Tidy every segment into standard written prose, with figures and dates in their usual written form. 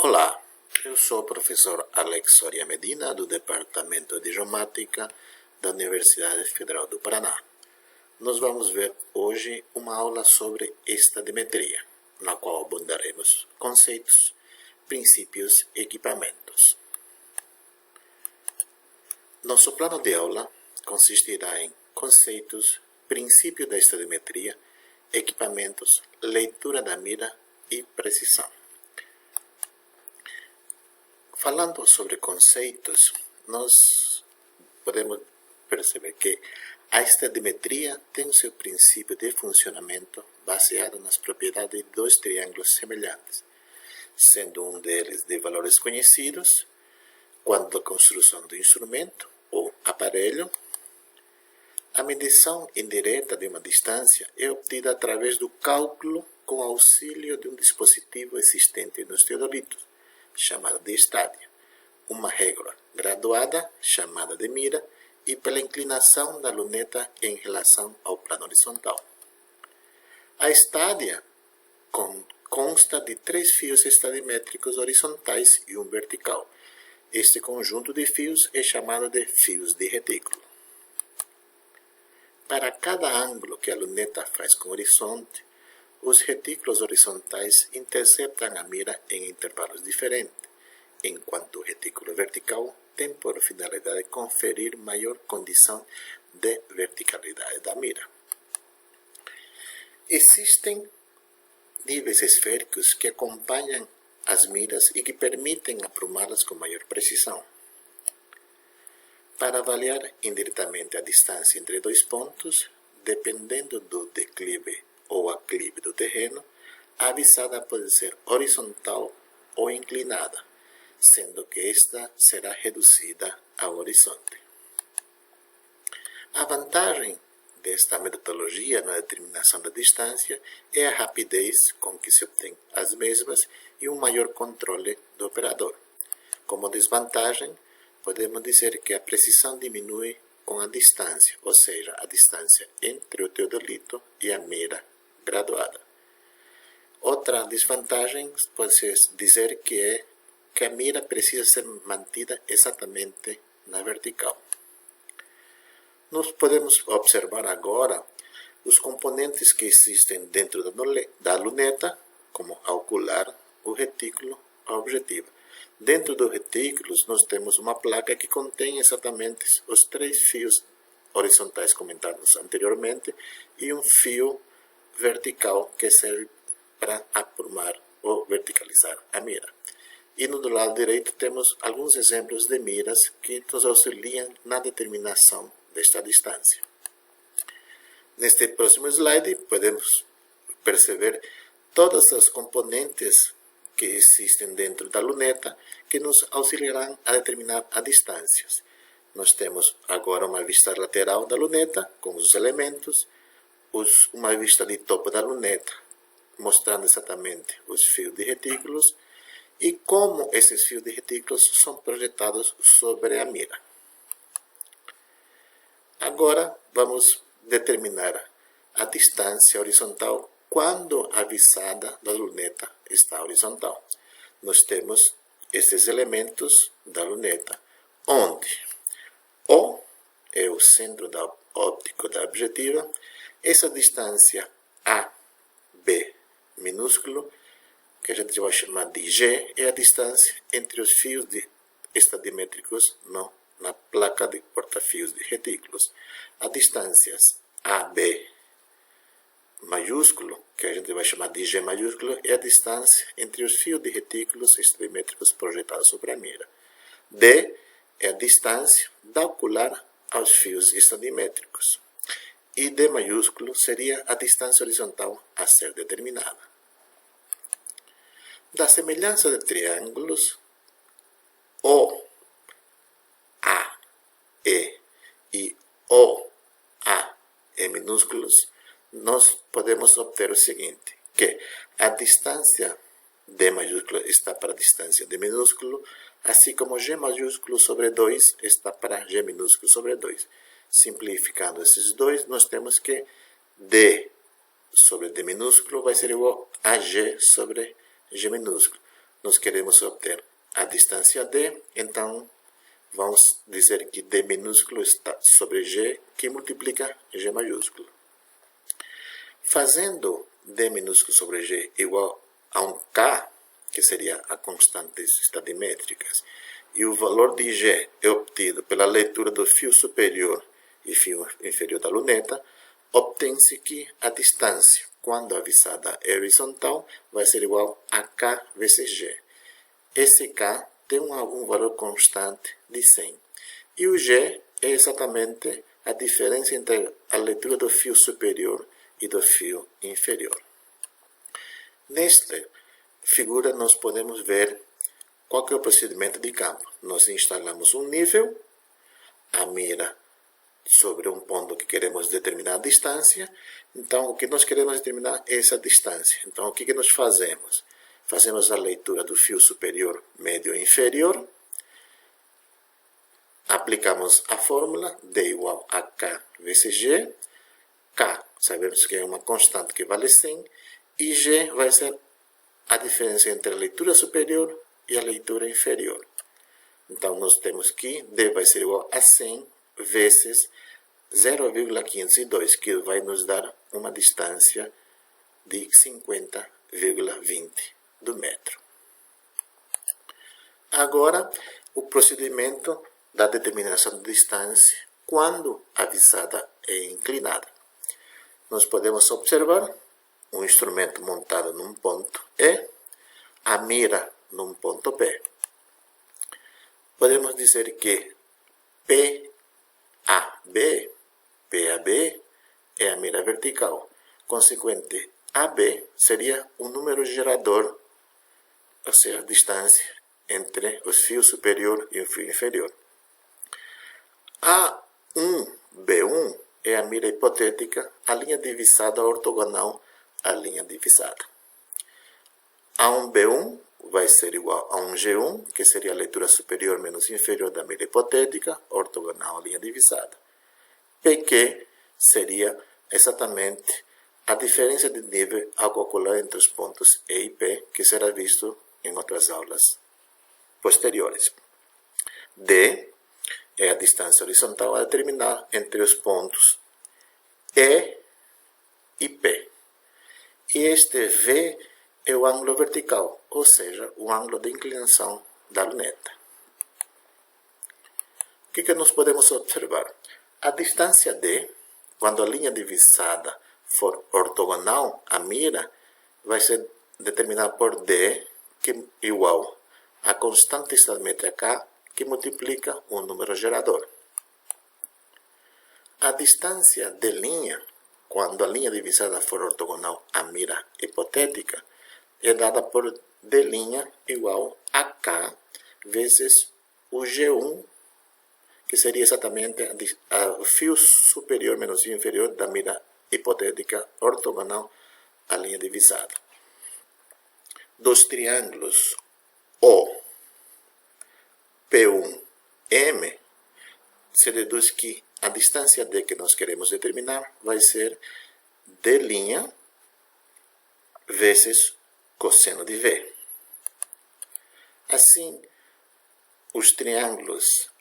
Olá, eu sou o professor Alex Soria Medina, do Departamento de Geomática da Universidade Federal do Paraná. Nós vamos ver hoje uma aula sobre estadimetria, na qual abordaremos conceitos, princípios e equipamentos. Nosso plano de aula consistirá em conceitos, princípio da estadimetria, equipamentos, leitura da mira e precisão. Falando sobre conceitos, nós podemos perceber que a estadimetria tem o seu princípio de funcionamento baseado nas propriedades de dois triângulos semelhantes, sendo um deles de valores conhecidos, quando a construção do instrumento ou aparelho. A medição indireta de uma distância é obtida através do cálculo com auxílio de um dispositivo existente nos teodolitos, chamada de estádia, uma régua graduada, chamada de mira, e pela inclinação da luneta em relação ao plano horizontal. A estádia consta de 3 fios estadimétricos horizontais e um vertical. Este conjunto de fios é chamado de fios de retículo. Para cada ângulo que a luneta faz com o horizonte, os retículos horizontais interceptam a mira em intervalos diferentes, enquanto o retículo vertical tem por finalidade conferir maior condição de verticalidade da mira. Existem níveis esféricos que acompanham as miras e que permitem aprumá-las com maior precisão. Para avaliar indiretamente a distância entre dois pontos, dependendo do declive ou aclive do terreno, a visada pode ser horizontal ou inclinada, sendo que esta será reduzida ao horizonte. A vantagem desta metodologia na determinação da distância é a rapidez com que se obtém as mesmas e um maior controle do operador. Como desvantagem, podemos dizer que a precisão diminui com a distância, ou seja, a distância entre o teodolito e a mira graduada. Outra desvantagem pode-se dizer que a mira precisa ser mantida exatamente na vertical. Nós podemos observar agora os componentes que existem dentro da luneta, como a ocular, o retículo, a objetiva. Dentro dos retículos, nós temos uma placa que contém exatamente os 3 fios horizontais comentados anteriormente e um fio vertical que serve para aprumar ou verticalizar a mira. E no lado direito temos alguns exemplos de miras que nos auxiliam na determinação desta distância. Neste próximo slide podemos perceber todas as componentes que existem dentro da luneta que nos auxiliarão a determinar as distâncias. Nós temos agora uma vista lateral da luneta com os elementos, uma vista de topo da luneta mostrando exatamente os fios de retículos e como esses fios de retículos são projetados sobre a mira. Agora vamos determinar a distância horizontal quando a visada da luneta está horizontal. Nós temos esses elementos da luneta, onde O é o centro óptico da objetiva, essa distância AB minúsculo, que a gente vai chamar de G, é a distância entre os fios estadimétricos na placa de porta-fios de retículos. As distâncias AB maiúsculo, que a gente vai chamar de G maiúsculo, é a distância entre os fios de retículos estadimétricos projetados sobre a mira. D é a distância da ocular aos fios estadimétricos. E D maiúsculo seria a distância horizontal a ser determinada. Da semelhança de triângulos OAE e OAE minúsculos, nós podemos obter o seguinte, que a distância D maiúsculo está para a distância D minúsculo, assim como G maiúsculo sobre 2 está para G minúsculo sobre 2. Simplificando esses dois, nós temos que D sobre D minúsculo vai ser igual a G sobre G minúsculo. nós queremos obter a distância D, então vamos dizer que D minúsculo está sobre G, que multiplica G maiúsculo. Fazendo D minúsculo sobre G igual a um K, que seria a constantes estadimétricas, e o valor de G é obtido pela leitura do fio superior e fio inferior da luneta, obtém-se que a distância, quando a visada é horizontal, vai ser igual a K vezes G. Esse K tem um valor constante de 100. E o G é exatamente a diferença entre a leitura do fio superior e do fio inferior. Nesta figura, nós podemos ver qual que é o procedimento de campo. Nós instalamos um nível, a mira sobre um ponto que queremos determinar a distância. Então, o que nós queremos determinar é essa distância. Então, o que nós fazemos? Fazemos a leitura do fio superior, médio e inferior. Aplicamos a fórmula D igual a K vezes G. K, sabemos que é uma constante que vale 100. E G vai ser a diferença entre a leitura superior e a leitura inferior. Então, nós temos que D vai ser igual a 100 vezes 0,502, que vai nos dar uma distância de 50,20 do metro. Agora, o procedimento da determinação da distância quando a visada é inclinada. Nós podemos observar um instrumento montado num ponto E, a mira num ponto B. Podemos dizer que PAB é a mira vertical. Consequente, AB seria o número gerador, ou seja, a distância entre o fio superior e o fio inferior. A1B1 é a mira hipotética, a linha de visada ortogonal à linha de visada. A1B1 vai ser igual a 1G1, que seria a leitura superior menos inferior da mira hipotética, ortogonal à linha de visada. PQ seria exatamente a diferença de nível a calcular entre os pontos E e P, que será visto em outras aulas posteriores. D é a distância horizontal a determinar entre os pontos E e P. E este V é o ângulo vertical, ou seja, o ângulo de inclinação da luneta. O que nós podemos observar? A distância D, quando a linha de visada for ortogonal à mira, vai ser determinada por D, que é igual a constante estadimétrica K, que multiplica o número gerador. A distância de linha, quando a linha de visada for ortogonal à mira hipotética, é dada por D' igual a K vezes o G1, que seria exatamente o fio superior menos fio inferior da mira hipotética ortogonal à linha de visada. Dos triângulos O, P1M, se deduz que a distância D que nós queremos determinar vai ser D' vezes cosseno de V. Assim, os triângulos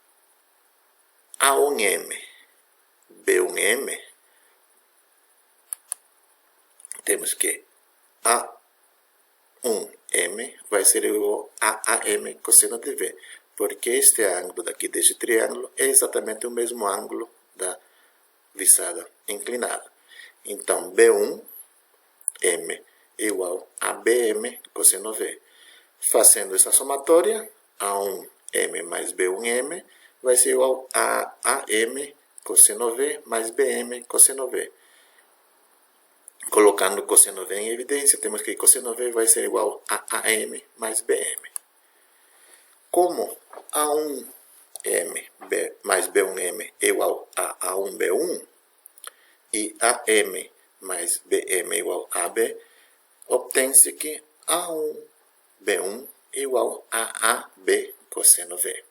A1M, B1M, temos que A1M vai ser igual a AM cosseno de V, porque este ângulo daqui deste triângulo é exatamente o mesmo ângulo da visada inclinada. Então, B1M igual a BM cosseno V. Fazendo essa somatória, A1M mais B1M vai ser igual a AM cosseno V mais BM cosseno V. Colocando cosseno V em evidência, temos que cosseno V vai ser igual a AM mais BM. Como A1M mais B1M é igual a A1B1 e AM mais BM é igual a AB, obtém-se que A1B1 é igual a AB cosseno V.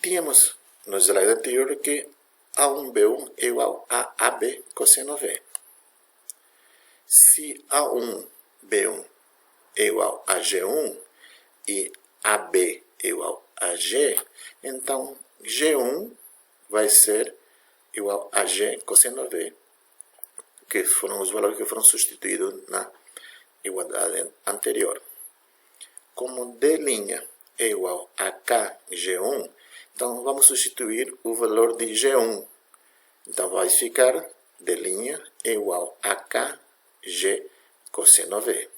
Tínhamos no slide anterior que A1B1 é igual a AB cosseno V. Se A1 B1 é igual a G1 e AB é igual a G, então G1 vai ser igual a G cosseno V, que foram os valores que foram substituídos na igualdade anterior. Como D' é igual a KG1, então vamos substituir o valor de G1. Então vai ficar D' é igual a KG cosseno V.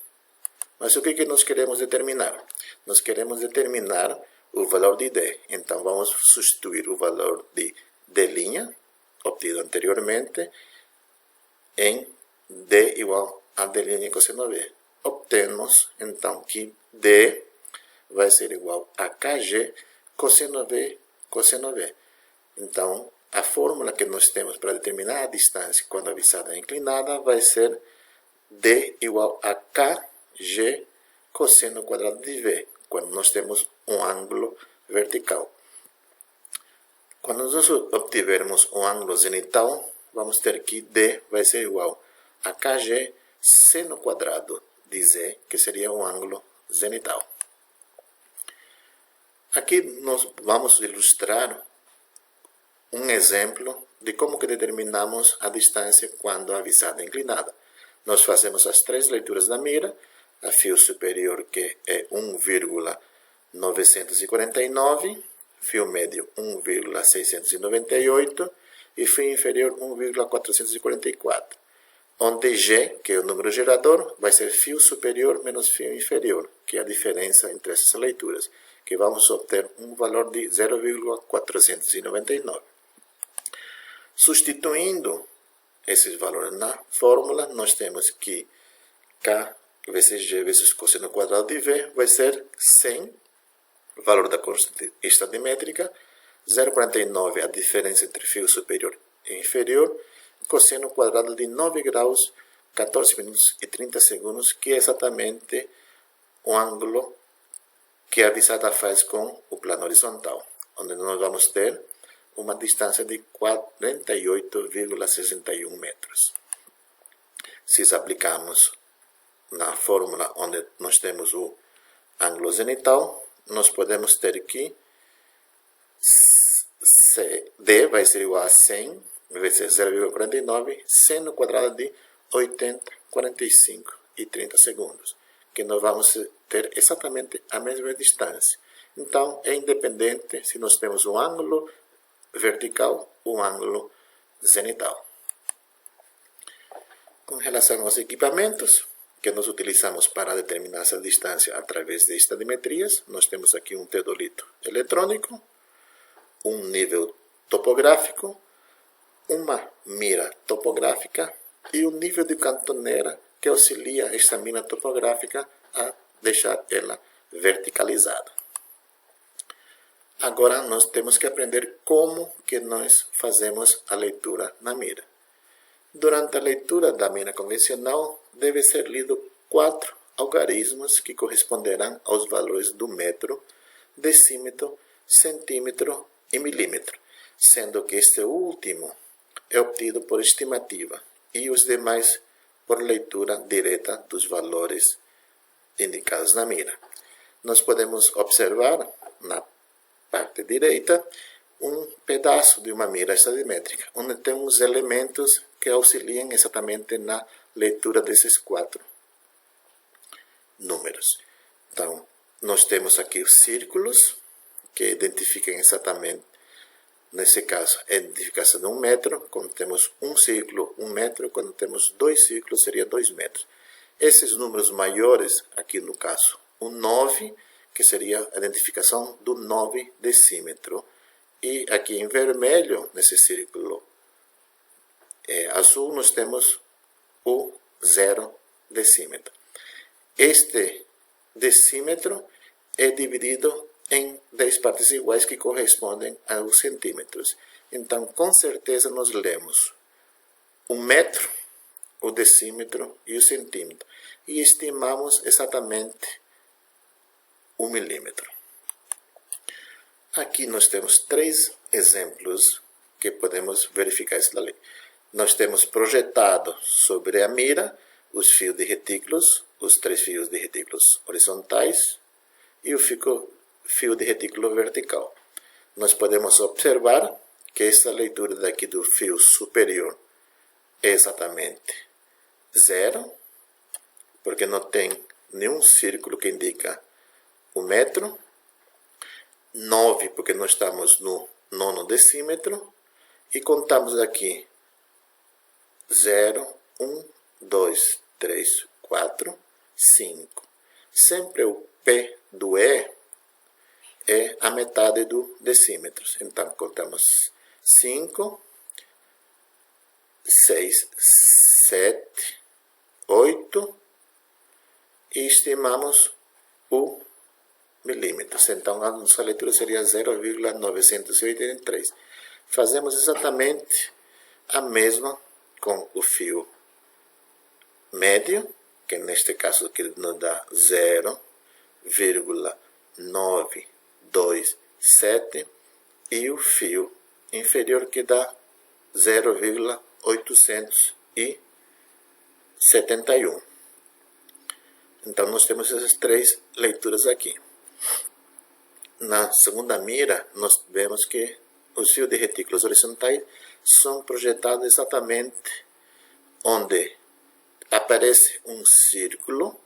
Mas o que nós queremos determinar? Nós queremos determinar o valor de D. Então vamos substituir o valor de D', obtido anteriormente, em D igual a D' cosseno V. Obtemos, então, que D vai ser igual a KG cosseno V cosseno V. Então, a fórmula que nós temos para determinar a distância quando a visada é inclinada vai ser D igual a KG cosseno quadrado de V, quando nós temos um ângulo vertical. Quando nós obtivermos um ângulo zenital, vamos ter que D vai ser igual a KG seno quadrado de Z, que seria um ângulo zenital. Aqui nós vamos ilustrar um exemplo de como que determinamos a distância quando a visada é inclinada. Nós fazemos as três leituras da mira, a fio superior que é 1,949, fio médio 1,698 e fio inferior 1,444. Onde G, que é o número gerador, vai ser fio superior menos fio inferior, que é a diferença entre essas leituras, que vamos obter um valor de 0,499. Substituindo esses valores na fórmula, nós temos que K vezes G vezes cosseno quadrado de V vai ser 100, valor da constante estadimétrica, 0,49 a diferença entre fio superior e inferior, cosseno quadrado de 9 graus, 14 minutos e 30 segundos, que é exatamente o ângulo que a visada faz com o plano horizontal, onde nós vamos ter uma distância de 48,61 metros. Se aplicarmos na fórmula onde nós temos o ângulo zenital, nós podemos ter que D vai ser igual a 100 vezes 0,49 seno quadrado de 80, 45 e 30 segundos, que nós vamos ter exatamente a mesma distância. Então, é independente se nós temos um ângulo vertical ou um ângulo zenital. Com relação aos equipamentos que nós utilizamos para determinar essa distância através de estadimetrias, nós temos aqui um teodolito eletrônico, um nível topográfico, uma mira topográfica e um nível de cantoneira que auxilia esta mira topográfica a deixar ela verticalizada. Agora nós temos que aprender como que nós fazemos a leitura na mira. Durante a leitura da mira convencional, deve ser lido 4 algarismos que corresponderão aos valores do metro, decímetro, centímetro e milímetro, sendo que este último é obtido por estimativa e os demais por leitura direta dos valores indicados na mira. Nós podemos observar na parte direita um pedaço de uma mira estadimétrica, onde tem uns elementos que auxiliam exatamente na leitura desses 4 números. Então, nós temos aqui os círculos, que identificam exatamente, nesse caso, a identificação de 1 metro. Quando temos um círculo, 1 metro. Quando temos 2 círculos, seria 2 metros. Esses números maiores, aqui no caso, o 9, que seria a identificação do 9 decímetro. E aqui em vermelho, nesse círculo azul, nós temos o 0 decímetro. Este decímetro é dividido em 10 partes iguais que correspondem aos centímetros. Então, com certeza, nós lemos o metro, o decímetro e o centímetro. E estimamos exatamente o milímetro. Aqui nós temos 3 exemplos que podemos verificar isso dali. Nós temos projetado sobre a mira os fios de retículos, os 3 fios de retículos horizontais e o fio de retículo vertical. Nós podemos observar que esta leitura daqui do fio superior é exatamente 0, porque não tem nenhum círculo que indica o metro. 9, porque nós estamos no 9º decímetro. E contamos aqui 0, 1, 2, 3, 4, 5. Sempre o P do E é a metade do decímetro. Então, contamos 5, 6, 7, 8 e estimamos o milímetros. Então, a nossa leitura seria 0,983. Fazemos exatamente a mesma com o fio médio, que neste caso aqui nos dá 0,927, e o fio inferior que dá 0,871. Então, nós temos essas 3 leituras aqui. Na segunda mira, nós vemos que os fios de retículos horizontais são projetados exatamente onde aparece um círculo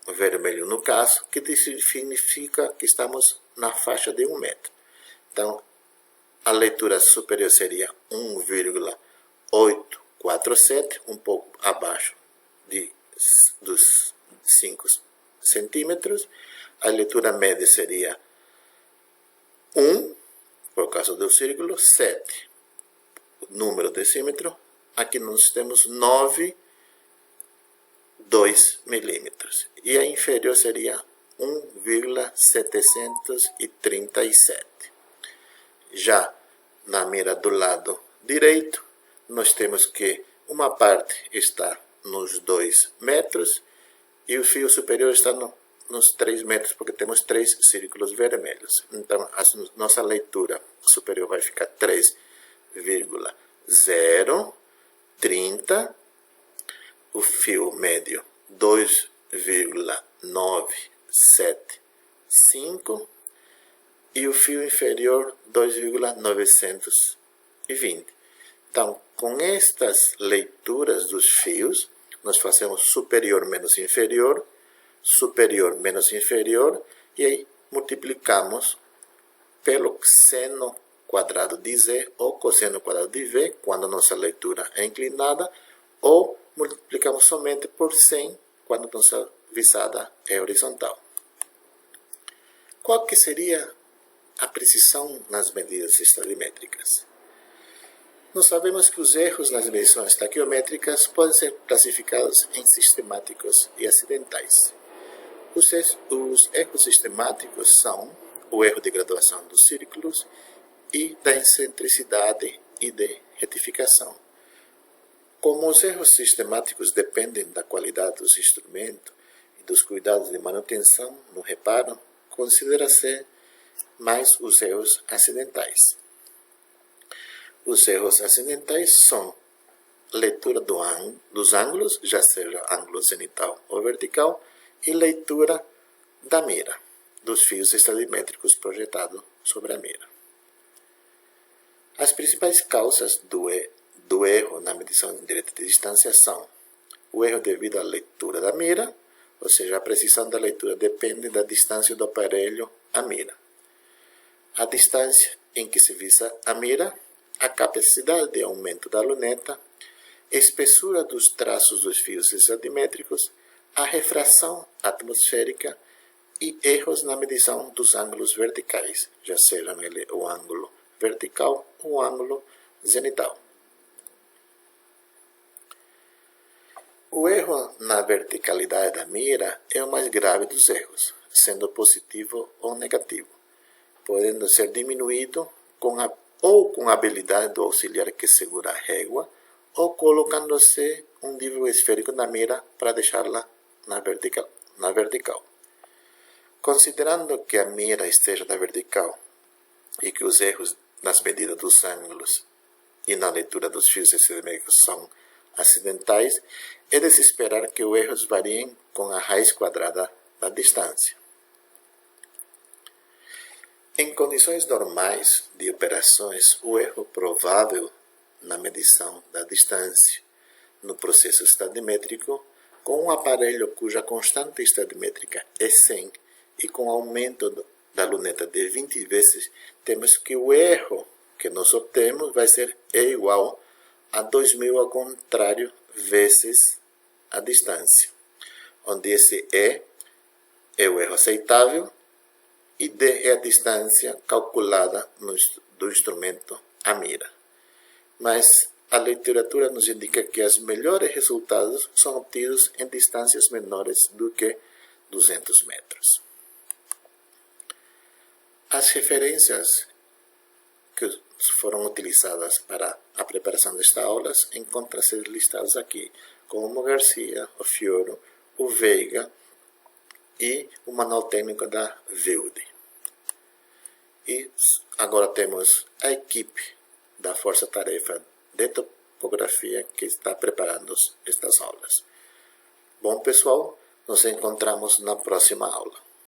vermelho, no caso, que significa que estamos na faixa de 1 metro. Então, a leitura superior seria 1,847, um pouco abaixo dos 5 centímetros. A leitura média seria 1, por causa do círculo, 7, o número decímetro. Aqui nós temos 9,2 milímetros. E a inferior seria 1,737. Já na mira do lado direito, nós temos que uma parte está nos 2 metros e o fio superior está nos 3 metros, porque temos 3 círculos vermelhos. Então, a nossa leitura superior vai ficar 3,030, o fio médio 2,975 e o fio inferior 2,920. Então, com estas leituras dos fios, nós fazemos superior menos inferior e aí multiplicamos pelo seno quadrado de Z ou cosseno quadrado de V, quando a nossa leitura é inclinada, ou multiplicamos somente por 100, quando a nossa visada é horizontal. Qual que seria a precisão nas medidas estadimétricas? Nós sabemos que os erros nas medições taquiométricas podem ser classificados em sistemáticos e acidentais. Os erros sistemáticos são o erro de graduação dos círculos e da excentricidade e de retificação. Como os erros sistemáticos dependem da qualidade dos instrumentos e dos cuidados de manutenção no reparo, considera-se mais os erros acidentais. Os erros acidentais são leitura dos ângulos, já seja ângulo zenital ou vertical, e leitura da mira, dos fios estadimétricos projetados sobre a mira. As principais causas do erro na medição direta de distância são o erro devido à leitura da mira, ou seja, a precisão da leitura depende da distância do aparelho à mira. A distância em que se visa a mira, a capacidade de aumento da luneta, espessura dos traços dos fios estadimétricos, a refração atmosférica e erros na medição dos ângulos verticais, já seja o ângulo vertical ou o ângulo zenital. O erro na verticalidade da mira é o mais grave dos erros, sendo positivo ou negativo, podendo ser diminuído com a habilidade do auxiliar que segura a régua ou colocando-se um nível esférico na mira para deixá-la na vertical. Considerando que a mira esteja na vertical e que os erros nas medidas dos ângulos e na leitura dos fios estadimétricos são acidentais, é de se esperar que os erros variem com a raiz quadrada da distância. Em condições normais de operações, o erro provável na medição da distância no processo estadimétrico, com um aparelho cuja constante estadimétrica é 100 e com aumento da luneta de 20 vezes, temos que o erro que nós obtemos vai ser E igual a 2000 ao contrário vezes a distância, onde esse E é o erro aceitável e D é a distância calculada do instrumento à mira. Mas a literatura nos indica que os melhores resultados são obtidos em distâncias menores do que 200 metros. As referências que foram utilizadas para a preparação desta aula encontram-se listadas aqui, como o Garcia, o Fioro, o Veiga e o manual técnico da VEUD. E agora temos a equipe da Força Tarefa de Topografia que está preparando estas aulas. Bom, pessoal, nos encontramos na próxima aula.